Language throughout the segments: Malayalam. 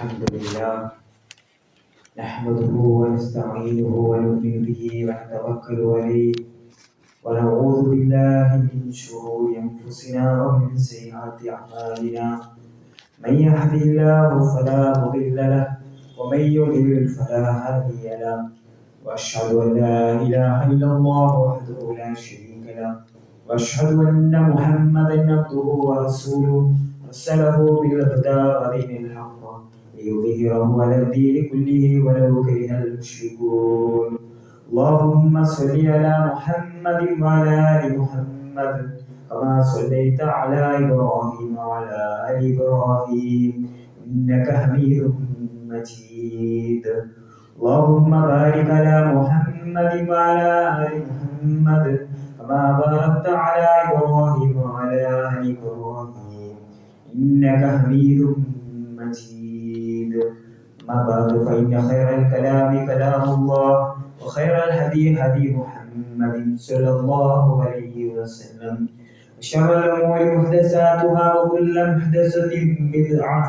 الحمد لله نحمده ونستعينه ونؤمن به ونتوكل عليه ونعوذ بالله من شرور أنفسنا ومن سيئات أعمالنا من يهده الله فلا مضل له ومن يضلل فلا هادي له وأشهد أن لا إله إلا الله وحده لا شريك له وأشهد أن محمدا عبده ورسوله أرسله بالهدى ودين الحق ليظهره على الدين كله ولو كره المشركون اللهم صل على محمد وعلى آل محمد كما صليت على إبراهيم وعلى آل إبراهيم إنك حميد مجيد اللهم بارك على محمد وعلى آل محمد كما باركت على إبراهيم وعلى آل إبراهيم إنك حميد مجيد ما بعد فإن خير الكلام كلام الله وخير الهدي هدي محمد صلى الله عليه وسلم وشر الأمور محدثاتها وكل محدثة بدعة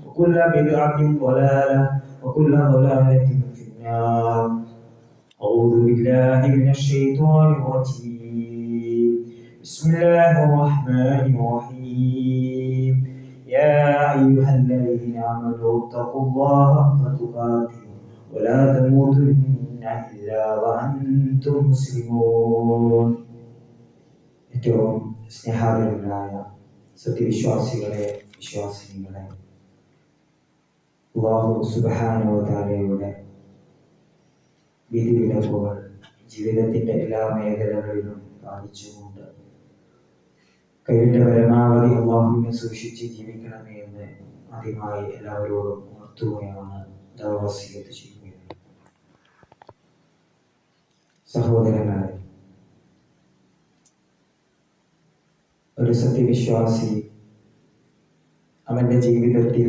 وكل بدعة ضلالة وكل ضلالة في النار أعوذ بالله من الشيطان الرجيم بسم الله الرحمن الرحيم يا أيها الذين آمنوا اتقوا الله حق تقاته ولا تموتن إلا وأنتم مسلمون. ഏറ്റവും സ്നേഹാദരങ്ങളായ സത്യവിശ്വാസികളെ വിശ്വാസിനികളെ, അല്ലാഹു സുബ്ഹാനഹു വ തആലയുടെ വിധിവിലക്കുകൾ ജീവിതത്തിന്റെ എല്ലാ മേഖലകളിലും പാലിച്ചുകൊണ്ട് കഴിവിന്റെ പരമാവധി അല്ലാഹുവിനെ സൂക്ഷിച്ച് ജീവിക്കണമേ എന്ന് ആദ്യമായി എല്ലാവരോടും ഉണർത്തുകയാണ്, വസിയ്യത്ത് ചെയ്യുകയാണ്. സഹോദരങ്ങളെ, ഒരു സത്യവിശ്വാസി അവന്റെ ജീവിതത്തിൽ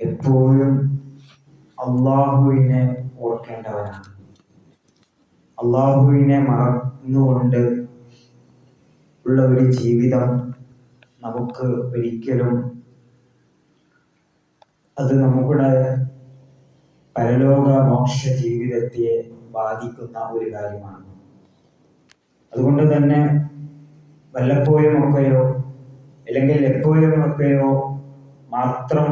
എപ്പോഴും അള്ളാഹുവിനെ ഓർക്കേണ്ടവനാണ്. അള്ളാഹുവിനെ മറന്നുകൊണ്ട് ഉള്ള ഒരു ജീവിതം നമുക്ക് ഒരിക്കലും അത് നമ്മുടെ പരലോക മോക്ഷ ജീവിതത്തെ ബാധിക്കുന്ന ഒരു കാര്യമാണ്. അതുകൊണ്ട് തന്നെ വല്ലപ്പോഴുമൊക്കെയോ അല്ലെങ്കിൽ എപ്പോഴുമൊക്കെയോ മാത്രം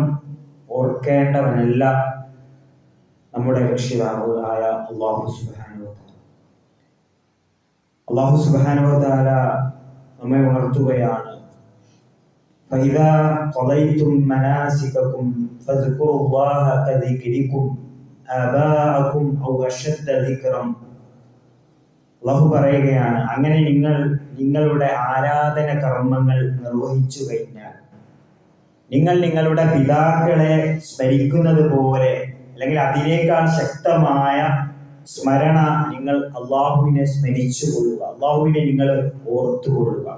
ഓർക്കേണ്ടവനല്ല നമ്മുടെ രക്ഷിതാവായ അല്ലാഹു സുബ്ഹാനഹു വ തആല. അല്ലാഹു സുബ്ഹാനഹു വ തആല നമ്മെ ഉണർത്തുകയാണ്, ഫഇദാ ഖളൈതും മനാസികകും ഫസ്കുറുല്ലാഹ കദിക്രികും ആബാഅകും ഔ അശദ്ദ ദിക്റൻ. അല്ലാഹു പറയുകയാണ്, അങ്ങനെ നിങ്ങൾ നിങ്ങളുടെ ആരാധന കർമ്മങ്ങൾ നിർവഹിച്ചു കഴിഞ്ഞാൽ നിങ്ങൾ നിങ്ങളുടെ പിതാക്കളെ സ്മരിക്കുന്നത് പോലെ അല്ലെങ്കിൽ അതിനേക്കാൾ ശക്തമായ സ്മരണ നിങ്ങൾ അള്ളാഹുവിനെ സ്മരിച്ചു കൊള്ളുക, അള്ളാഹുവിനെ നിങ്ങൾ ഓർത്തുകൊള്ളുക.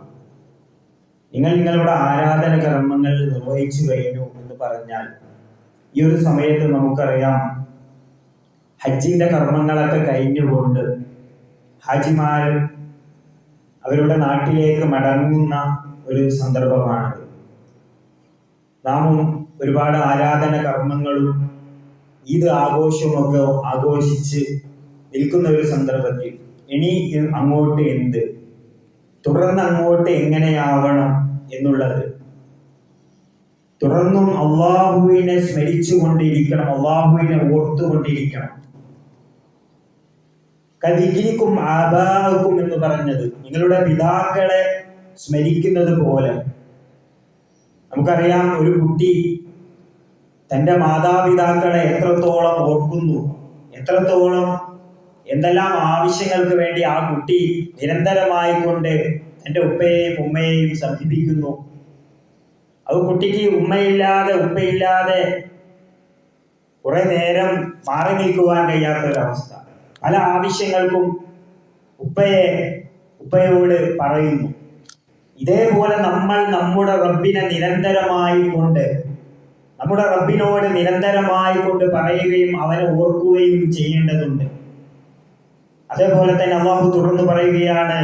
നിങ്ങൾ നിങ്ങളുടെ ആരാധന കർമ്മങ്ങൾ നിർവഹിച്ചു കഴിഞ്ഞു എന്ന് പറഞ്ഞാൽ ഈ ഒരു സമയത്ത് നമുക്കറിയാം, ഹജ്ജിന്റെ കർമ്മങ്ങളൊക്കെ കഴിഞ്ഞുകൊണ്ട് ഹാജിമാർ അവരുടെ നാട്ടിലേക്ക് മടങ്ങുന്ന ഒരു സന്ദർഭമാണത്. നാമും ഒരുപാട് ആരാധന കർമ്മങ്ങളും ഈദ് ആഘോഷമൊക്കെ ആഘോഷിച്ച് നിൽക്കുന്ന ഒരു സന്ദർഭത്തിൽ ഇനി അങ്ങോട്ട് എന്ത്, തുടർന്ന് അങ്ങോട്ട് എങ്ങനെയാവണം എന്നുള്ളത് തുടർന്നും അള്ളാഹുവിനെ സ്മരിച്ചു കൊണ്ടിരിക്കണം, അള്ളാഹുവിനെ ഓർത്തുകൊണ്ടിരിക്കണം. കദിക്രികും ആബാഅകും എന്ന് പറഞ്ഞത് നിങ്ങളുടെ പിതാക്കളെ സ്മരിക്കുന്നത് പോലെ. നമുക്കറിയാം, ഒരു കുട്ടി തൻ്റെ മാതാപിതാക്കളെ എത്രത്തോളം ഓർക്കുന്നു, എത്രത്തോളം എന്തെല്ലാം ആവശ്യങ്ങൾക്ക് വേണ്ടി ആ കുട്ടി നിരന്തരമായി കൊണ്ട് തൻ്റെ ഉപ്പയെയും ഉമ്മയെയും സമീപിക്കുന്നു. അത് കുട്ടിക്ക് ഉമ്മയില്ലാതെ ഉപ്പയില്ലാതെ കുറെ നേരം മാറി നിൽക്കുവാൻ കഴിയാത്തൊരവസ്ഥ. പല ആവശ്യങ്ങൾക്കും ഉപ്പയോട് പറയുന്നു. ഇതേപോലെ നമ്മൾ നമ്മുടെ റബ്ബിനെ നിരന്തരമായി കൊണ്ട് നമ്മുടെ റബ്ബിനോട് നിരന്തരമായി കൊണ്ട് പറയുകയും അവനെ ഓർക്കുകയും ചെയ്യേണ്ടതുണ്ട്. അതേപോലെ തന്നെ അല്ലാഹു തുടർന്ന് പറയുകയാണ്,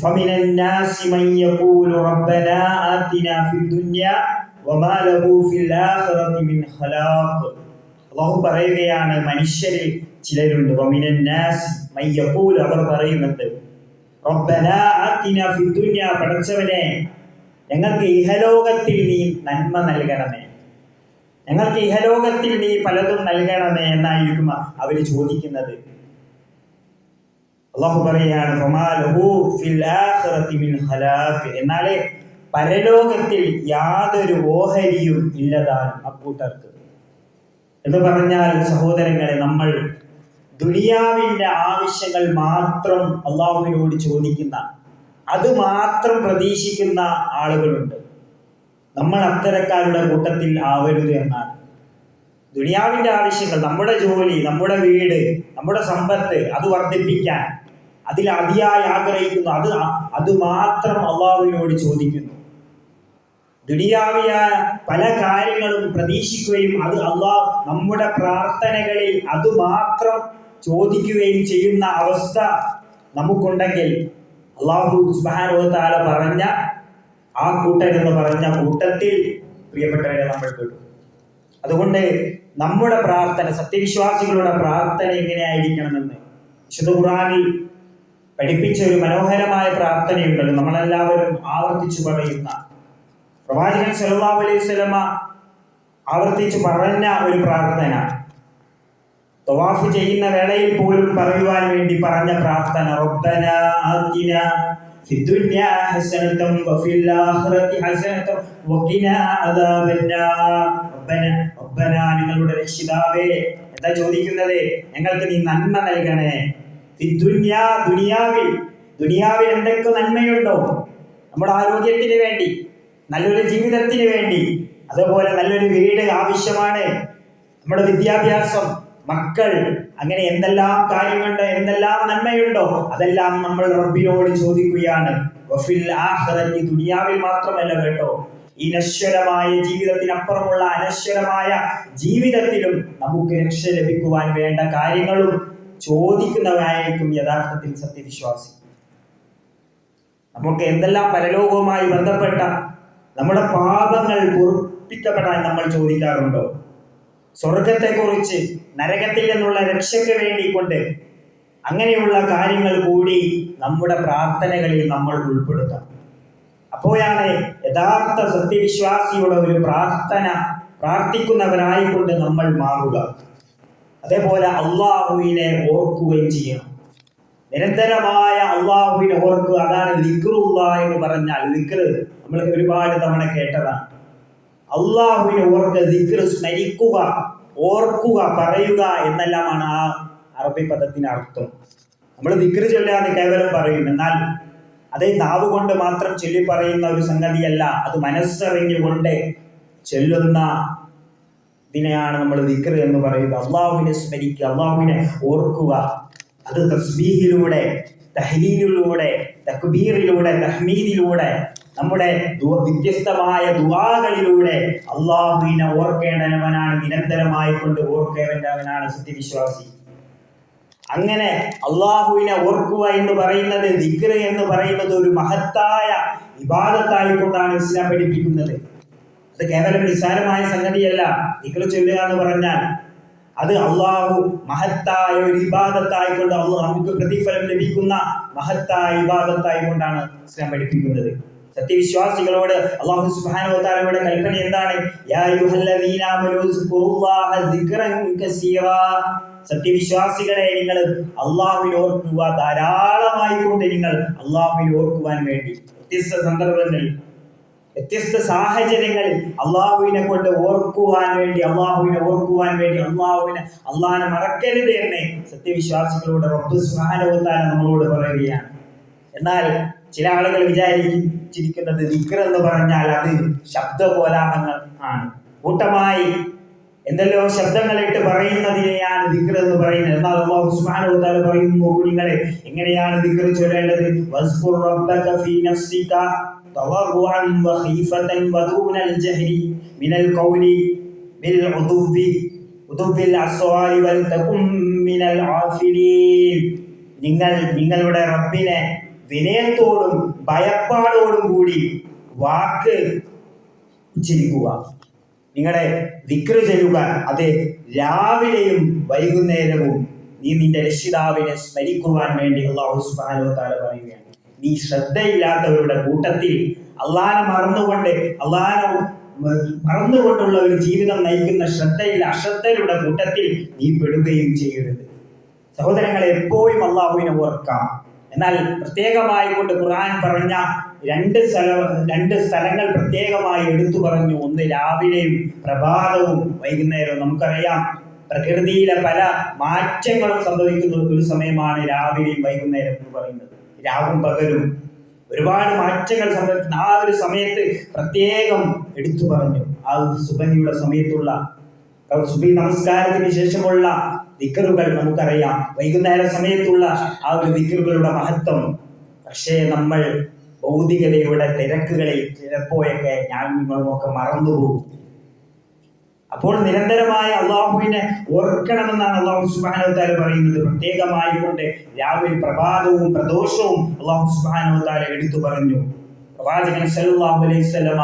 فمن الناس من يقول ربنا آتنا في الدنيا വമാ ലഹു ഫിൽ ആഖിറതി മിൻ ഖലാഖ്. അല്ലാഹു പറയുകയാണ്, മനുഷ്യരിൽ ചിലരുണ്ട്, വമിനൻ നാസ് മൻ യഖൂൽ, അവർ പറയുന്നത്, റബ്ബനാ ആതിനാ ഫിദ് ദുനിയ, പടച്ചവനെ ഞങ്ങൾക്ക് ഇഹലോകത്തിൽ നീ നന്മ നൽകണമേ, ഞങ്ങൾക്ക് ഇഹലോകത്തിൽ നീ പലതും നൽകണമേ എന്നായിരിക്കും അവർ ചോദിക്കുന്നത്. അല്ലാഹു പറയുകയാണ്, ഫമാ ലഹു ഫിൽ ആഖിറതി മിൻ ഖലാഖ്, എന്നാലേ പരലോകത്തിൽ യാതൊരു ഓഹരിയും ഇല്ലതാണ് അക്കൂട്ടർക്ക്. എന്ന് പറഞ്ഞാൽ സഹോദരങ്ങളെ, നമ്മൾ ദുനിയാവിൻ്റെ ആവശ്യങ്ങൾ മാത്രം അള്ളാഹുവിനോട് ചോദിക്കുന്ന, അത് മാത്രം പ്രതീക്ഷിക്കുന്ന ആളുകളുണ്ട്. നമ്മൾ അത്തരക്കാരുടെ കൂട്ടത്തിൽ ആവരുത് എന്നാണ്. ദുനിയാവിൻ്റെ ആവശ്യങ്ങൾ, നമ്മുടെ ജോലി, നമ്മുടെ വീട്, നമ്മുടെ സമ്പത്ത്, അത് വർദ്ധിപ്പിക്കാൻ അതിൽ അതിയായി ആഗ്രഹിക്കുന്നു, അത് മാത്രം അള്ളാഹുവിനോട് ചോദിക്കുന്നു. ദുനിയാവിയായ പല കാര്യങ്ങളും പ്രതീക്ഷിക്കുകയും അത് അള്ളാഹ് നമ്മുടെ പ്രാർത്ഥനകളിൽ അത് മാത്രം ചോദിക്കുകയും ചെയ്യുന്ന അവസ്ഥ നമുക്കുണ്ടെങ്കിൽ അള്ളാഹു സുബ്ഹാനഹു വ തആല പറഞ്ഞ ആ കൂട്ടരെന്ന് പറഞ്ഞ കൂട്ടത്തിൽ പ്രിയപ്പെട്ടവരെ നമ്മൾ പെടും. അതുകൊണ്ട് നമ്മുടെ പ്രാർത്ഥന, സത്യവിശ്വാസികളുടെ പ്രാർത്ഥന എങ്ങനെയായിരിക്കണമെന്ന് വിശുദ്ധ ഖുർആനിൽ പഠിപ്പിച്ച ഒരു മനോഹരമായ പ്രാർത്ഥനയുണ്ടല്ലോ, നമ്മളെല്ലാവരും ആവർത്തിച്ചു പറയുന്ന, പ്രവാചകൻ സല്ലല്ലാഹു അലൈഹി വസല്ലമ ആവർത്തിച്ചു പറഞ്ഞ ഒരു പ്രാർത്ഥന, തവാഫ് ചെയ്യുന്ന വേളയിൽ പോലും പറയുവാൻ വേണ്ടി പറഞ്ഞ പ്രാർത്ഥന, റബ്ബനാ ആതിനാ ഫിദ്ദുനിയാ ഹസനതൻ വഫിൽ ആഖിറതി ഹസനതൻ വഖിനാ അദാബന്നാർ. റബ്ബനാ, നിങ്ങളുടെ രക്ഷിതാവേ, എന്താ ചോദിക്കുന്നത്? ഞങ്ങൾക്ക് നീ നന്മ നൽകണേ. ഫിദ്ദുനിയാ, ദുനിയാവിൽ എന്തൊക്കെ നന്മയുണ്ടോ, നമ്മുടെ ആരോഗ്യത്തിന് വേണ്ടി, നല്ലൊരു ജീവിതത്തിന് വേണ്ടി, അതുപോലെ നല്ലൊരു വീട് ആവശ്യമാണ്, നമ്മുടെ വിദ്യാഭ്യാസം, മക്കൾ, അങ്ങനെ എന്തെല്ലാം കാര്യങ്ങളുണ്ട്, എന്തെല്ലാം നന്മയുണ്ടോ അതെല്ലാം നമ്മൾ റബ്ബിനോട് ചോദിക്കുകയാണ്. വഫിൽ ആഖിറതി, ദുനിയാവിൽ മാത്രമല്ല കേട്ടോ, ഈ നശ്വരമായ ജീവിതത്തിനപ്പുറമുള്ള അനശ്വരമായ ജീവിതത്തിലും നമുക്ക് രക്ഷ ലഭിക്കുവാൻ വേണ്ട കാര്യങ്ങളും ചോദിക്കുന്നവരായിരിക്കും യഥാർത്ഥത്തിൽ സത്യവിശ്വാസി. നമുക്ക് എന്തെല്ലാം പരലോകവുമായി ബന്ധപ്പെട്ട നമ്മുടെ പാപങ്ങൾ പൊറുപ്പിക്കപ്പെടാൻ നമ്മൾ ചോദിക്കാറുണ്ടോ? സ്വർഗത്തെക്കുറിച്ച്, നരകത്തിൽ നിന്നുള്ള രക്ഷയ്ക്ക് വേണ്ടിക്കൊണ്ട് അങ്ങനെയുള്ള കാര്യങ്ങൾ കൂടി നമ്മുടെ പ്രാർത്ഥനകളിൽ നമ്മൾ ഉൾപ്പെടുത്താം. അപ്പോഴാണ് യഥാർത്ഥ സത്യവിശ്വാസിയുടെ ഒരു പ്രാർത്ഥിക്കുന്നവരായിക്കൊണ്ട് നമ്മൾ മാറുക. അതേപോലെ അള്ളാഹുവിനെ ഓർക്കുകയും ചെയ്യണം. നിരന്തരമായ അള്ളാഹുവിനെ ഓർക്കുക, അതാണ് ദിക്റുല്ലാഹ് എന്ന് പറഞ്ഞാൽ. ദിക്ർ നമ്മൾ ഒരുപാട് തവണ കേട്ടതാണ്. അള്ളാഹുവിനെ ഓർക്കുക, ദിക്ർ സ്മരിക്കുക, ഓർക്കുക, പറയുക എന്നെല്ലാമാണ് ആ അറബി പദത്തിന് അർത്ഥം. നമ്മൾ ദിക്ർ ചൊല്ലാതെ കേവലം പറയും, എന്നാൽ അതേ നാവ് കൊണ്ട് മാത്രം ചൊല്ലി പറയുന്ന ഒരു സംഗതിയല്ല, അത് മനസ്സറിഞ്ഞുകൊണ്ട് ചൊല്ലുന്ന ഇതിനെയാണ് നമ്മൾ ദിക്ർ എന്ന് പറയുക. അള്ളാഹുവിനെ സ്മരിക്കുക, അള്ളാഹുവിനെ ഓർക്കുക. അത് തസ്ബീഹിലൂടെ, തഹ്ലീലിലൂടെ, തക്ബീറിലൂടെ, തഹ്മീദിലൂടെ, നമ്മുടെ വ്യത്യസ്തമായ ദുആകളിലൂടെ അള്ളാഹുവിനെ ഓർക്കേണ്ടവനാണ്, നിരന്തരമായി കൊണ്ട് ഓർക്കേണ്ടവനാണ് സത്യവിശ്വാസി. അങ്ങനെ അള്ളാഹുവിനെ ഓർക്കുക എന്ന് പറയുന്നത്, ദിക്ർ എന്ന് പറയുന്നത് ഒരു മഹത്തായ ഇബാദത്തായി കൊണ്ടാണ് ഇസ്ലാം പഠിപ്പിക്കുന്നത്. അത് കേവലം നിസ്സാരമായ സംഗതിയല്ല. ദിക്ർ ചൊല്ലുക എന്ന് പറഞ്ഞാൽ അത് അള്ളാഹു മഹത്തായ ഒരു ഇബാദത്തായി കൊണ്ട് നമുക്ക് പ്രതിഫലം ലഭിക്കുന്ന മഹത്തായ ഇബാദത്തായി കൊണ്ടാണ് ഇസ്ലാം പഠിപ്പിക്കുന്നത്. സത്യവിശ്വാസികളോട് അല്ലാഹു സുബ്ഹാനഹു വ തആലയുടെ കൽപ്പന എന്താണ്? യാ അയ്യുഹല്ലദീന ആമനൂ സ്കുറുല്ലാഹ സിക്റൻ കസീറാ. സത്യവിശ്വാസികളെ, നിങ്ങൾ അള്ളാഹുവിനെ ഓർക്കുക, ധാരാളമായി കൊണ്ട് നിങ്ങൾ അള്ളാഹുവിനെ ഓർക്കുവാൻ വേണ്ടി. വ്യത്യസ്ത സന്ദർഭങ്ങളിൽ, വ്യത്യസ്ത സാഹചര്യങ്ങളിൽ അള്ളാഹുവിനെ കൊണ്ട് ഓർക്കുവാൻ വേണ്ടി, അള്ളാഹിനെ മറക്കരുത് എന്ന് സത്യവിശ്വാസികളോട് റബ്ബ് സുബ്ഹാനഹു വ തആല നമ്മളോട് പറയുകയാണ്. എന്നാൽ ചില ആളുകൾ വിചാരിച്ചിരിക്കുന്നത് ദിക്ർ എന്ന് പറഞ്ഞാൽ അത് ശബ്ദകോലാഹലങ്ങൾ ആണ്. കൂട്ടമായി എന്തെല്ലോ ശബ്ദങ്ങളിട്ട് പറയുന്നതിനെയാണ് ദിക്ർ എന്ന് പറയുന്നത്. എന്നാൽ അല്ലാഹു സുബ്ഹാനഹു വ തആല പറയുന്നു, നിങ്ങളെ എങ്ങനെയാണ് ദിക്ർ ചൊല്ലേണ്ടത്? വസ്കുർ റബ്ബക ഫീ നഫ്സിക തളറുഅൻ വഖീഫതൻ വദൂനൽ ജഹരി മിനൽ ഖൗലി ബിൽ ഉദുബിൽ അസ്വാരി വൽ തകും മിനൽ ആഫിലീൻ. നിങ്ങളുടെ റബ്ബിനെ വിനയത്തോടും ഭയപ്പാടോടും കൂടി വാക്ക് ഉച്ചരിക്കുക, നിങ്ങളെ ദിക്ർ ചെയ്യുക. അത് രാവിലെയും വൈകുന്നേരവും നീ നിന്റെ രക്ഷിതാവിനെ സ്മരിക്കുവാൻ വേണ്ടി അല്ലാഹു സുബ്ഹാനഹു വ തആല പറയുകയാണ്. നീ ശ്രദ്ധയില്ലാത്തവരുടെ കൂട്ടത്തിൽ അള്ളാഹനെ മറന്നുകൊണ്ടുള്ള ഒരു ജീവിതം നയിക്കുന്ന അശ്രദ്ധരുടെ കൂട്ടത്തിൽ നീ പെടുകയും ചെയ്യരുത്. സഹോദരങ്ങളെ, എപ്പോഴും അള്ളാഹുവിനെ ഓർക്കാം. എന്നാൽ പ്രത്യേകമായി കൊണ്ട് ഖുർആൻ പറഞ്ഞ രണ്ട് സ്ഥലങ്ങൾ പ്രത്യേകമായി എടുത്തു പറഞ്ഞു. ഒന്ന് രാവിലെയും പ്രഭാതവും വൈകുന്നേരവും. നമുക്കറിയാം, പ്രകൃതിയിലെ പല മാറ്റങ്ങളും സംഭവിക്കുന്ന ഒരു സമയമാണ് രാവിലെയും വൈകുന്നേരം എന്ന് പറയുന്നത്. രാവും പകലും ഒരുപാട് മാറ്റങ്ങൾ സംഭവിക്കുന്ന ആ ഒരു സമയത്ത് പ്രത്യേകം എടുത്തു പറഞ്ഞു. ആ സുബഹിയുടെ സമയത്തുള്ള സുബഹി നമസ്കാരത്തിന് ശേഷമുള്ള ദിക്റുകൾ നമുക്കറിയാം. വൈകുന്നേര സമയത്തുള്ള ആ ഒരു ദിക്റുകളുടെ മഹത്വം. പക്ഷേ നമ്മൾ ഭൗതികതയുടെ തിരക്കുകളിൽ ചിലപ്പോഴൊക്കെ നിങ്ങളുമൊക്കെ മറന്നുപോകും. അപ്പോൾ നിരന്തരമായ അള്ളാഹുവിനെ ഓർക്കണമെന്നാണ് അല്ലാഹു സുബ്ഹാനഹു വ തആല പറയുന്നത്. പ്രത്യേകമായി കൊണ്ട് രാവിലെ പ്രഭാതവും പ്രദോഷവും അല്ലാഹു സുബ്ഹാനഹു വ തആല എടുത്തു പറഞ്ഞു. പ്രവാചകൻ സല്ലല്ലാഹു അലൈഹി വസല്ലമ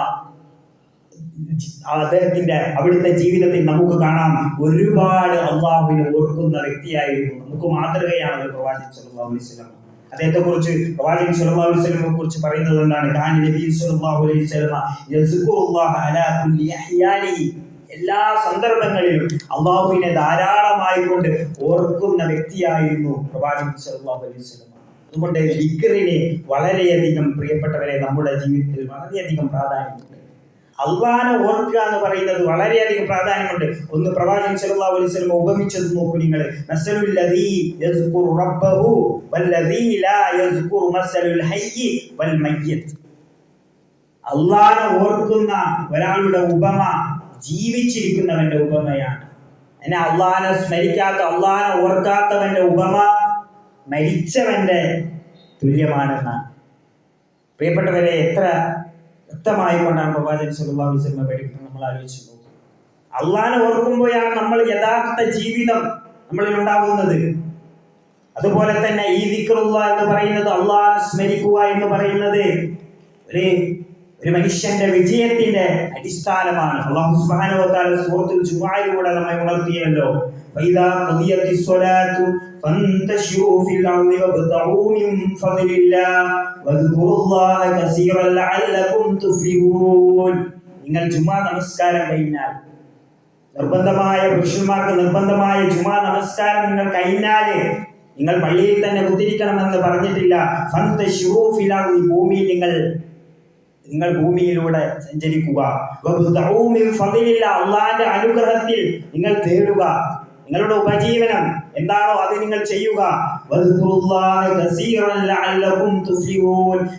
അവിടുത്തെ ജീവിതത്തിൽ നമുക്ക് കാണാം, ഒരുപാട് അള്ളാഹുവിനെ ഓർക്കുന്ന വ്യക്തിയായിരുന്നു. നമുക്ക് മാതൃകയാണ് പ്രവാചകൻ സല്ലല്ലാഹു അലൈഹി വസല്ലമ. അദ്ദേഹത്തെ കുറിച്ച് പ്രവാചകൻ സല്ലല്ലാഹു അലൈഹി വസല്ലമയെ കുറിച്ച് പറയുന്നത് എന്താണ്? കാന നബി സല്ലല്ലാഹു അലൈഹി വസല്ലമ യസ്കുറുല്ലാഹ അലാ കുല്ലി അഹ്യാനിഹി. എല്ലാ സന്ദർഭങ്ങളിലും അള്ളാഹുവിനെ ധാരാളമായി കൊണ്ട് ഓർക്കുന്ന വ്യക്തിയായിരുന്നു പ്രവാചകൻ സല്ലല്ലാഹു അലൈഹി വസല്ലം. അതുകൊണ്ട് ദിക്റിന് വളരെയധികം, പ്രിയപ്പെട്ടവരെ, നമ്മുടെ ജീവിതത്തിൽ വളരെയധികം പ്രാധാന്യമുണ്ട്. അള്ളാഹനെ ഓർക്കുക എന്ന് പറയുന്നത് വളരെയധികം പ്രാധാന്യമുണ്ട്. ഒന്ന് പ്രവാചകൻ സല്ലല്ലാഹു അലൈഹി വസല്ലം ഉപമിച്ചത് നോക്കൂ നിങ്ങൾ. മസലുൽ ലദീ യസ്കുറു റബ്ബഹു വല്ലദീ ലാ യസ്കുറു മസലുൽ ഹയ്യി വൽ മയ്യിത്ത്. അള്ളാഹനെ ഓർക്കുന്ന ഒരാളുടെ ഉപമ ജീവിച്ചിരിക്കുന്നവന്റെ ഉപമയാണ്. എന്നെ അള്ളാഹനെ സ്മരിക്കാത്ത, അള്ളാഹനെ ഓർക്കാത്തവന്റെ ഉപമ മരിച്ചവന്റെ തുല്യമാണെന്നാണ്. പ്രിയപ്പെട്ടവരെ, എത്ര വ്യക്തമായി കൊണ്ടാണ് പ്രവാചകൻ സല്ലല്ലാഹു അലൈഹി വസല്ലം പഠിക്കുന്നത്. നമ്മൾ ആലോചിച്ചു നോക്കും. അള്ളാഹനെ ഓർക്കുമ്പോഴാണ് നമ്മൾ യഥാർത്ഥ ജീവിതം നമ്മളിൽ ഉണ്ടാകുന്നത്. അതുപോലെ തന്നെ ഈ ദിക്റുല്ലാഹ് എന്ന് പറയുന്നത്, അള്ളാഹനെ സ്മരിക്കുക എന്ന് പറയുന്നത് ഒരു മനുഷ്യന്റെ വിജയത്തിന്റെ അടിസ്ഥാനമാണ്. അല്ലാഹു സുബ്ഹാനഹു വ തആല സൂറത്തുൽ ജുമുഅയിലൂടെ നമ്മെ ഉണർത്തിയല്ലോ. ഫൈദാ ഖദിയത്തിസ് സ്വലാത്തു ഫന്തശിറൂ ഫിൽ അർളി വബ്തഗൂ മിൻ ഫദ്ലില്ലാഹ് വദ്കുറുല്ലാഹ കസീറൻ ലഅല്ലകും തുഫ്ലിഹൂൻ. നിങ്ങൾ ജുമുഅ നമസ്കാരം കഴിഞ്ഞാൽ, പുരുഷന്മാർക്ക് നിർബന്ധമായ ജുമുഅ നമസ്കാരം നിങ്ങൾ കഴിഞ്ഞാൽ നിങ്ങൾ പള്ളിയിൽ തന്നെ കുത്തിരിക്കണമെന്ന് പറഞ്ഞിട്ടില്ല. ഫന്തശിറൂ ഫിൽ അർളി, ഭൂമിയിൽ നിങ്ങൾ ഭൂമിയിലൂടെ സഞ്ചരിക്കുക. അള്ളാന്റെ അനുഗ്രഹത്തിൽ നിങ്ങൾ തേടുക. നിങ്ങളുടെ ഉപജീവനം എന്താണോ അത് നിങ്ങൾ ചെയ്യുക.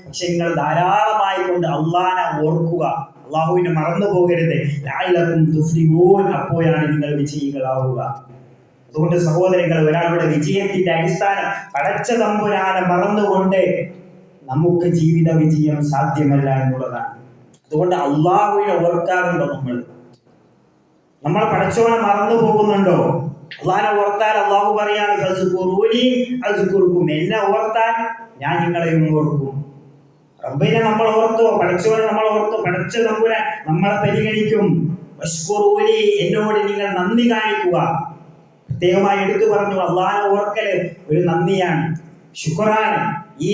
പക്ഷെ നിങ്ങൾ ധാരാളമായി കൊണ്ട് അള്ളാനെ ഓർക്കുക, അള്ളാഹുവിനെ മറന്നു പോകരുത്. അപ്പോഴാണ് നിങ്ങൾ വിജയികളാവുക. അതുകൊണ്ട് സഹോദരങ്ങൾ, ഒരാളുടെ വിജയത്തിന്റെ അടിസ്ഥാനം പടച്ച തമ്പുരാനെ മറന്നുകൊണ്ട് നമുക്ക് ജീവിത വിജയം സാധ്യമല്ല എന്നുള്ളതാണ്. അതുകൊണ്ട് അള്ളാഹുവിനെ ഓർക്കാറുണ്ടോ? നമ്മൾ പടച്ചവനെ മറന്നു പോകുന്നുണ്ടോ? അള്ളാഹിനെ ഓർത്താൽ അള്ളാഹു പറയാണ്, എന്നെ ഓർത്താൽ ഞാൻ നിങ്ങളെയും ഓർക്കും. റബ്ബിനെ നമ്മൾ ഓർത്തോ, പടച്ചവനെ നമ്മൾ ഓർത്തോ, പടച്ച തമ്പുരാൻ നമ്മളെ പരിഗണിക്കും. എന്നോട് നിങ്ങൾ നന്ദി കാണിക്കുക. പ്രത്യേകമായി എടുത്തു പറഞ്ഞു, അള്ളാഹിനെ ഓർക്കല് ഒരു നന്ദിയാണ്, ശുക്റാണ്. ഈ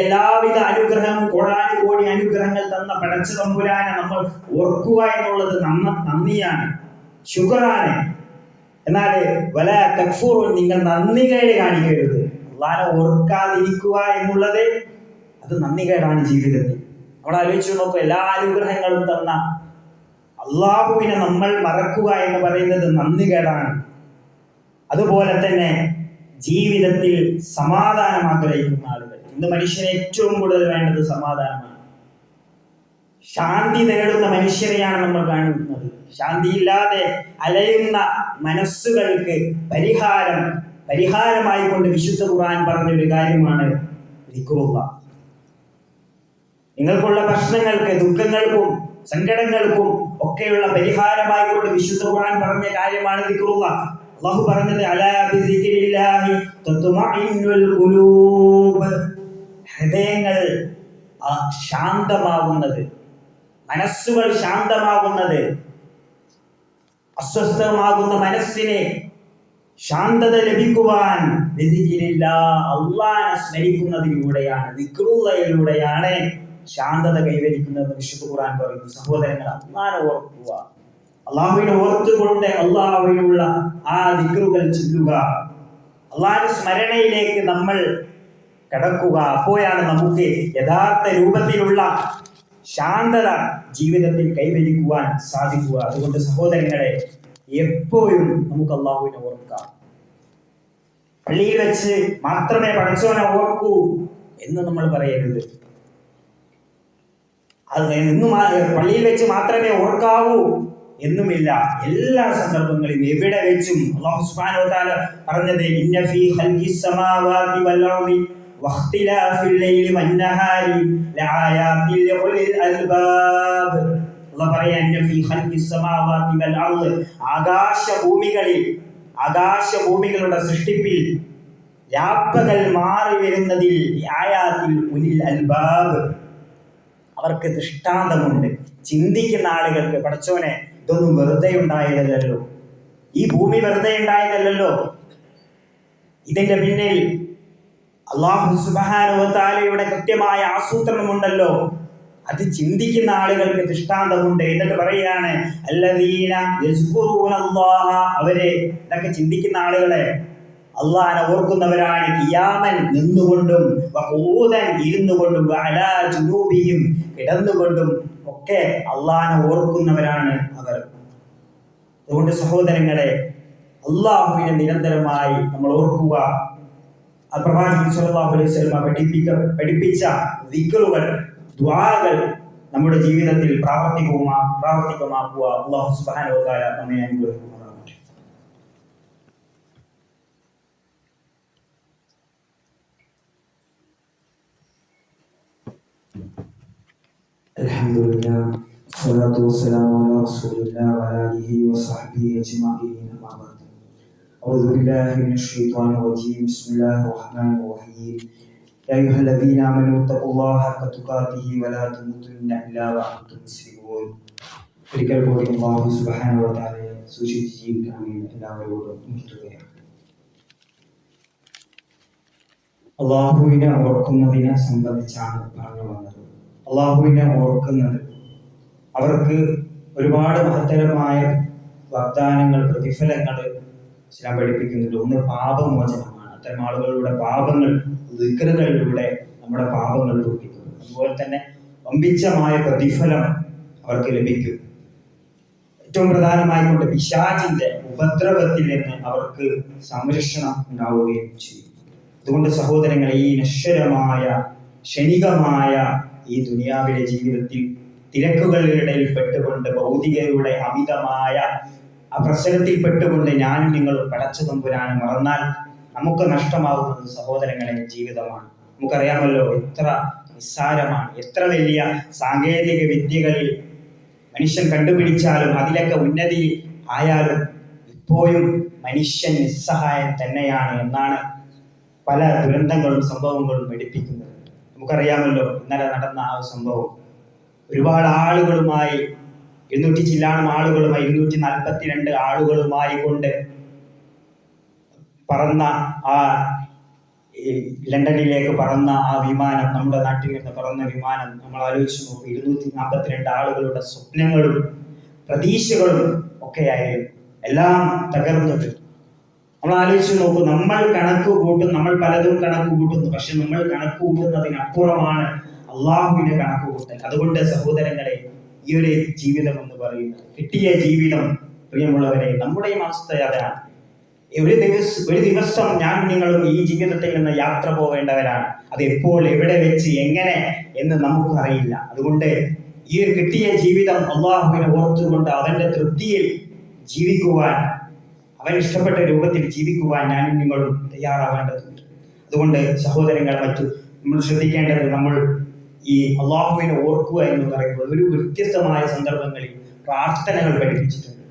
എല്ലാവിധ അനുഗ്രഹം, കോടാനുകോടി അനുഗ്രഹങ്ങൾ തന്ന പടച്ച തമ്പുരാനെ നമ്മൾ ഓർക്കുക എന്നുള്ളത് നന്ദിയാണ്, ശുക്റാണ്. എന്നാൽ വല തക്ഫൂർ, നിങ്ങൾ നന്ദികേട് കാണിക്കരുത്. അള്ളാഹനെ ഓർക്കാതിരിക്കുക എന്നുള്ളത് അത് നന്ദികേടാണ് ജീവിതത്തിൽ. നമ്മൾ ആലോചിച്ചു നോക്കുക, എല്ലാ അനുഗ്രഹങ്ങളും തന്ന അള്ളാഹുവിനെ നമ്മൾ മറക്കുക എന്ന് പറയുന്നത് നന്ദികേടാണ്. അതുപോലെ തന്നെ ജീവിതത്തിൽ സമാധാനം ആഗ്രഹിക്കുന്ന ആളുകൾ, ഇന്ന് മനുഷ്യന് ഏറ്റവും കൂടുതൽ വേണ്ടത് സമാധാനമാണ്. ശാന്തി നേടുന്ന മനുഷ്യരെയാണ് നമ്മൾ കാണുന്നത്. ശാന്തിയില്ലാതെ അലയുന്ന മനസ്സുകൾക്ക് പരിഹാരമായി കൊണ്ട് വിശുദ്ധ ഖുർആൻ പറഞ്ഞൊരു കാര്യമാണ് ദിക്റുല്ലാഹ്. നിങ്ങൾക്കുള്ള പ്രശ്നങ്ങൾക്ക്, ദുഃഖങ്ങൾക്കും സങ്കടങ്ങൾക്കും ഒക്കെയുള്ള പരിഹാരമായി കൊണ്ട് വിശുദ്ധ ഖുർആൻ പറഞ്ഞ കാര്യമാണ് ദിക്റുല്ലാഹ്. അല്ലാഹു പറഞ്ഞത്, അലാ ബിസിക്രില്ലാഹി തത്മഇന്നുൽ ഖുലൂബ്, ഹൃദയങ്ങൾ ശാന്തമാവുന്നത് മനസ്സുകൾ ശാന്തമാകുന്നത്, അസ്വസ്ഥമാകുന്ന മനസ്സിനെ ശാന്തത ലഭിക്കുവാൻ അള്ളാഹനെ സ്മരിക്കുന്നതിലൂടെയാണ്, ദിക്റുള്ളയിലൂടെയാണ് ശാന്തത കൈവരിക്കുന്നത്. വിശുദ്ധ ഖുർആൻ പറയുന്നു. സഹോദരങ്ങൾ, അള്ളാഹനെ ഓർക്കുക, അള്ളാഹുവിനെ ഓർത്തുകൊണ്ട് അള്ളാഹുവിനുള്ള ആ ദിക്റുകൾ ചൊല്ലുക, അള്ളാഹുവിന്റെ സ്മരണയിലേക്ക് നമ്മൾ കടക്കുക. അപ്പോഴാണ് നമുക്ക് യഥാർത്ഥ രൂപത്തിലുള്ള ശാന്തത ജീവിതത്തിൽ കൈവരിക്കുവാൻ സാധിക്കുക. അതുകൊണ്ട് സഹോദരങ്ങളെ, എപ്പോഴും നമുക്ക് അള്ളാഹുവിനെ ഓർക്കാം. പള്ളിയിൽ വെച്ച് മാത്രമേ പടച്ചവനെ ഓർക്കൂ എന്ന് നമ്മൾ പറയരുത്. അത് പള്ളിയിൽ വെച്ച് മാത്രമേ ഓർക്കാവൂ എന്നുമില്ല. എല്ലാ സന്ദർഭങ്ങളിലും എവിടെ വെച്ചും അല്ലാഹു സുബ്ഹാനഹു വ തആല പറഞ്ഞത് ഇന്ന ഫീ ഖൽഖിസ് സമാവാതി വൽ അർളി വഖ്തിലാഫിൽ ലൈലി വന്നഹാരി ലആയാതിൽ ലിഉലിൽ അൽബാബ്. അല്ലാഹു പറയാ ഇന്ന ഫീ ഖൽഖിസ് സമാവാതി വൽ അർളി, ആകാശഭൂമികളുടെ സൃഷ്ടിപ്പിൽ രാപ്പകൽ മാറി വരുന്നതിൽ ആയാതിൽ ഉലിൽ അൽബാബ്, അവർക്ക് ദൃഷ്ടാന്തമുണ്ട്. ചിന്തിക്കുന്ന ആളുകൾക്ക് പടച്ചോനെ ഇതൊന്നും വെറുതെ ഉണ്ടായതല്ലല്ലോ, ഈ ഭൂമി വെറുതെ ഉണ്ടായതല്ലല്ലോ, ഇതിന്റെ പിന്നിൽ അല്ലാഹു സുബ്ഹാനഹു വ തആലയുടെ കൃത്യമായ ആസൂത്രണമുണ്ടല്ലോ, അത് ചിന്തിക്കുന്ന ആളുകൾക്ക് ദൃഷ്ടാന്തമുണ്ട്. എന്നിട്ട് പറയാണ് അല്ലദീന യസ്കുറൂനല്ലാഹ, അവരെ ഇതൊക്കെ ചിന്തിക്കുന്ന ആളുകളെ അള്ളാഹനെ ഓർക്കുന്നവരാണ്. ഖിയാമൻ, നിന്നുകൊണ്ടും, വഖൂദൻ, ഇരുന്നുകൊണ്ടും, വഅലാ ജുനൂബിഹിം, കിടന്നുകൊണ്ടും ഒക്കെ അള്ളാഹനെ ഓർക്കുന്നവരാണ് അവർ. അതുകൊണ്ട് സഹോദരങ്ങളെ, അള്ളാഹുവിനെ നിരന്തരമായി നമ്മൾ ഓർക്കുക. പ്രവാചകൻ സ്വല്ലല്ലാഹു അലൈഹി വസല്ലം പഠിപ്പിച്ച ദിക്റുകൾ, ദുആകൾ നമ്മുടെ ജീവിതത്തിൽ പ്രാവർത്തികമാക്കുക. അല്ലാഹു സുബ്ഹാനഹു വ തആല നമ്മെ അനുഗ്രഹിക്കുക. അൽഹംദുലില്ലാഹ് വസ്സലാത്തു വസ്സലാമു അലാ റസൂലില്ലാഹി വഅലാ ആലിഹി വസഹ്ബിഹി അജ്മഈൻ. അമ്മാ ബഅദ്. അഊദു ബില്ലാഹി മിനശ് ശൈത്വാനിർ റജീം. ബിസ്മില്ലാഹിർ റഹ്മാനിർ റഹീം. യാ അയ്യുഹല്ലദീന ആമനൂ തഖുല്ലാഹ ഹഖ്ക തുഖാതിഹി വലാ തമൂതുന്ന ഇല്ലാ വഅൻതും മുസ്ലിമൂൻ. ഒരിക്കൽ കൂടി അല്ലാഹു സുബ്ഹാനഹു വ തആലയെ സൂക്ഷിച്ച് ജീവിക്കണമെന്ന് എല്ലാവരോടും ഉണർത്തുകയാണ്. അള്ളാഹുവിനെ ഓർക്കുന്നതിനെ സംബന്ധിച്ചാണ് പറഞ്ഞു വന്നത്. അള്ളാഹുവിനെ ഓർക്കുന്നത് അവർക്ക് ഒരുപാട് മഹത്തരമായ വാഗ്ദാനങ്ങൾ, പ്രതിഫലങ്ങൾ ഇസ്ലാം പഠിപ്പിക്കുന്നുണ്ട്. ഒന്ന് പാപമോചനമാണ്. അത്തരം ആളുകളുടെ പാപങ്ങൾ ദിക്റുകളിലൂടെ നമ്മുടെ പാപങ്ങൾ പൊറുപ്പിക്കുന്നു. അതുപോലെ തന്നെ വമ്പിച്ചമായ പ്രതിഫലം അവർക്ക് ലഭിക്കും. ഏറ്റവും പ്രധാനമായിക്കൊണ്ട് പിശാചിന്റെ ഉപദ്രവത്തിൽ നിന്ന് അവർക്ക് സംരക്ഷണം ഉണ്ടാവുകയും ചെയ്യും. അതുകൊണ്ട് സഹോദരങ്ങളെ, ഈ നശ്വരമായ ക്ഷണികമായ ഈ ദുനിയാവിലെ ജീവിതത്തിൽ തിരക്കുകളിടയിൽ പെട്ടുകൊണ്ട്, ഭൗതികയുടെ അമിതമായ ആ പ്രശ്നത്തിൽ പെട്ടുകൊണ്ട് ഞാനും നിങ്ങളും പടച്ച തമ്പുരാനെ മറന്നാൽ നമുക്ക് നഷ്ടമാകുന്നത് സഹോദരങ്ങളെ ജീവിതമാണ്. നമുക്കറിയാമല്ലോ, എത്ര നിസ്സാരമാണ്, എത്ര വലിയ സാങ്കേതിക വിദ്യകളിൽ മനുഷ്യൻ കണ്ടുപിടിച്ചാലും അതിലൊക്കെ ഉന്നതി ആയാലും ഇപ്പോഴും മനുഷ്യൻ നിസ്സഹായം തന്നെയാണ് എന്നാണ് പല ദുരന്തങ്ങളും സംഭവങ്ങളും പഠിപ്പിക്കുന്നത്. നമുക്കറിയാമല്ലോ, ഇന്നലെ നടന്ന ആ സംഭവം ഒരുപാട് ആളുകളുമായി, 200 ചില്ലാനം ആളുകളുമായി, 242 ആളുകളുമായി കൊണ്ട് പറന്ന ആ ലണ്ടനിലേക്ക് പറന്ന ആ വിമാനം, നമ്മുടെ നാട്ടിൽ നിന്ന് പറന്ന വിമാനം നമ്മൾ ആലോചിച്ച് നോക്കും. 242 ആളുകളുടെ സ്വപ്നങ്ങളും പ്രതീക്ഷകളും ഒക്കെയായിരുന്നു എല്ലാം തകർന്നത്. നമ്മൾ ആലോചിച്ച് നോക്കൂ. നമ്മൾ പലതും കണക്ക് കൂട്ടുന്നു. പക്ഷെ നമ്മൾ കണക്ക് കൂട്ടുന്നതിനപ്പുറമാണ് അള്ളാഹുവിന്റെ കണക്ക് കൂട്ടൽ. അതുകൊണ്ട് സഹോദരങ്ങളെ, ഈ ഒരു ജീവിതം എന്ന് പറയുന്നത്, കിട്ടിയ ജീവിതം, പ്രിയമുള്ളവരെ, നമ്മുടെയും അവസ്ഥ അതാണ്. ഒരു ദിവസം ഞാൻ നിങ്ങളും ഈ ജീവിതത്തിൽ നിന്ന് യാത്ര പോവേണ്ടവരാണ്. അത് എപ്പോൾ, എവിടെ വെച്ച്, എങ്ങനെ എന്ന് നമുക്കറിയില്ല. അതുകൊണ്ട് ഈ ഒരു കിട്ടിയ ജീവിതം അള്ളാഹുവിനെ ഓർത്തുകൊണ്ട് അവന്റെ തൃപ്തിയിൽ ജീവിക്കുവാൻ, അവൻ ഇഷ്ടപ്പെട്ട രൂപത്തിൽ ജീവിക്കുവാൻ ഞാനും നിങ്ങളും തയ്യാറാവേണ്ടതുണ്ട്. അതുകൊണ്ട് സഹോദരങ്ങൾ, നമ്മൾ ശ്രദ്ധിക്കേണ്ടത്, നമ്മൾ ഈ അള്ളാഹുവിനെ ഓർക്കുക എന്ന് പറയുമ്പോൾ ഒരു വ്യത്യസ്തമായ സന്ദർഭങ്ങളിൽ പ്രാർത്ഥനകൾ പഠിപ്പിച്ചിട്ടുണ്ട്.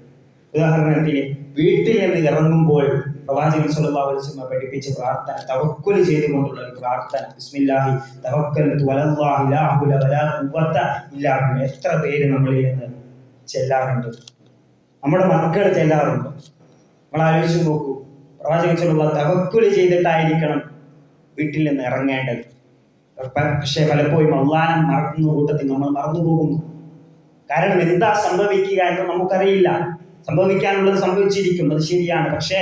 ഉദാഹരണത്തിന് വീട്ടിൽ നിന്ന് ഇറങ്ങുമ്പോൾ പ്രവാചകൻ സ്വല്ലല്ലാഹു അലൈഹി വസല്ലം പഠിപ്പിച്ച പ്രാർത്ഥന, തവക്കുൽ ചെയ്തുകൊണ്ടുള്ള ഒരു പ്രാർത്ഥന, ബിസ്മില്ലാഹി തവക്കൽതു അലല്ലാഹി ലാ ഹൗല വലാ ഖുവത ഇല്ലാ ബില്ലാഹ്. എത്ര പേര് നമ്മളിൽ നിന്ന് ചെല്ലാറുണ്ട്? നമ്മുടെ മക്കൾ ചെല്ലാറുണ്ട്? നമ്മൾ ആലോചിച്ച് നോക്കൂ. പ്രവാചകൻ സ്വല്ലല്ലാഹു തവക്കുൽ ചെയ്തിട്ടായിരിക്കണം വീട്ടിൽ നിന്ന് ഇറങ്ങേണ്ടത്. പക്ഷെ പലപ്പോഴും അള്ളാഹനെ മറക്കുന്ന കൂട്ടത്തിൽ നമ്മൾ മറന്നു പോകുന്നു. കാരണം എന്താ സംഭവിക്കുക എന്ന് നമുക്കറിയില്ല. സംഭവിക്കാനുള്ളത് സംഭവിച്ചിരിക്കും, അത് ശരിയാണ്. പക്ഷേ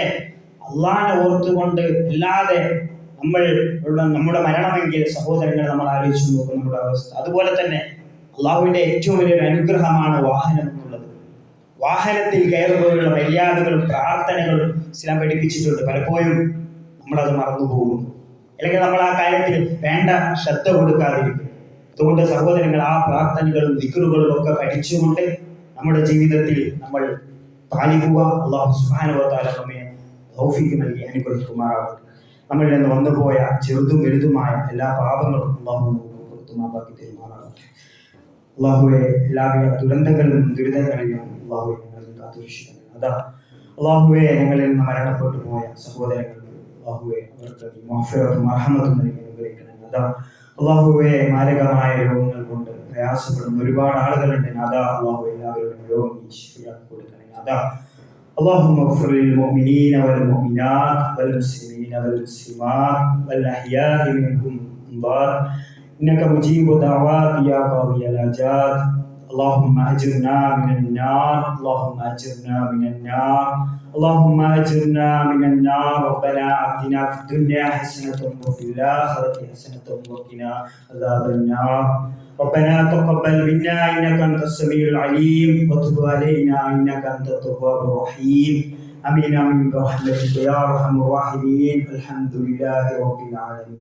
അള്ളാഹനെ ഓർത്തുകൊണ്ട് അല്ലാതെ നമ്മുടെ മരണമെങ്കിൽ സഹോദരങ്ങൾ നമ്മൾ ആലോചിച്ചു നോക്കും നമ്മുടെ അവസ്ഥ. അതുപോലെ തന്നെ അള്ളാഹുവിന്റെ ഏറ്റവും വലിയൊരു അനുഗ്രഹമാണ് വാഹനം എന്നുള്ളത്. വാഹനത്തിൽ കയറുമ്പോഴുള്ള മര്യാദകളും പ്രാർത്ഥനകളും ഇസ്ലാം പഠിപ്പിച്ചിട്ടുണ്ട്. പലപ്പോഴും നമ്മളത് മറന്നു പോകുന്നു, അല്ലെങ്കിൽ നമ്മൾ ആ കാര്യത്തിൽ വേണ്ട ശ്രദ്ധ കൊടുക്കാതിരിക്കും. അതുകൊണ്ട് സഹോദരങ്ങൾ, ആ പ്രാർത്ഥനകളും ദിക്റുകളും ഒക്കെ പഠിച്ചുകൊണ്ട് നമ്മുടെ ജീവിതത്തിൽ നമ്മൾ പാലിക്കുക. അല്ലാഹു സുബ്ഹാനഹു വ തആല നമ്മെ തൗഫീഖ് നൽകി അനുഗ്രഹിക്കുമാറാകട്ടെ. നമ്മളിൽ നിന്ന് വന്നുപോയ ചെറുതും വലുതുമായ എല്ലാ പാപങ്ങളും അല്ലാഹു നമുക്ക് പുറത്തു മാപ്പാക്കി തരുമാറാകട്ടെ. അല്ലാഹുവെ, എല്ലാവിധ ദുരന്തങ്ങളിലും ദുരിതങ്ങളിലും അല്ലാഹുവെ ഞങ്ങളെ കാത്തുരക്ഷിക്കണമേ. അതാ അല്ലാഹുവെ, ഞങ്ങളിൽ നിന്ന് മരണപ്പെട്ടു പോയ സഹോദരങ്ങൾ അല്ലാഹുവെ അവർക്ക് മഗ്ഫിറത്തും റഹ്മത്തും നൽകി അനുഗ്രഹിക്കണമേ. അതാ അല്ലാഹുവെ, മാരകമായ രോഗങ്ങൾ കൊണ്ട് പ്രയാസപ്പെടുന്ന ഒരുപാട് ആളുകളുണ്ട്. അതാ അല്ലാഹുവെ, എല്ലാവരുടെയും രോഗം ശിഫയാക്കി കൊടുക്കണമേ. അതാ اللهم اغفر للمؤمنين والمؤمنات والمسلمين والمسلمات والأحياء منهم والأموات إنك مجيب الدعوات يا قاضي الحاجات. اللهم أجرنا من النار، اللهم أجرنا من النار، اللهم أجرنا من النار. ربنا آتنا في الدنيا حسنة وفي الآخرة حسنة وقنا عذاب النار. ربنا تقبل منا إنك أنت السميع العليم وتب علينا إنك أنت التواب الرحيم. آمين آمين برحمتك يا أرحم الراحمين. الحمد لله رب العالمين.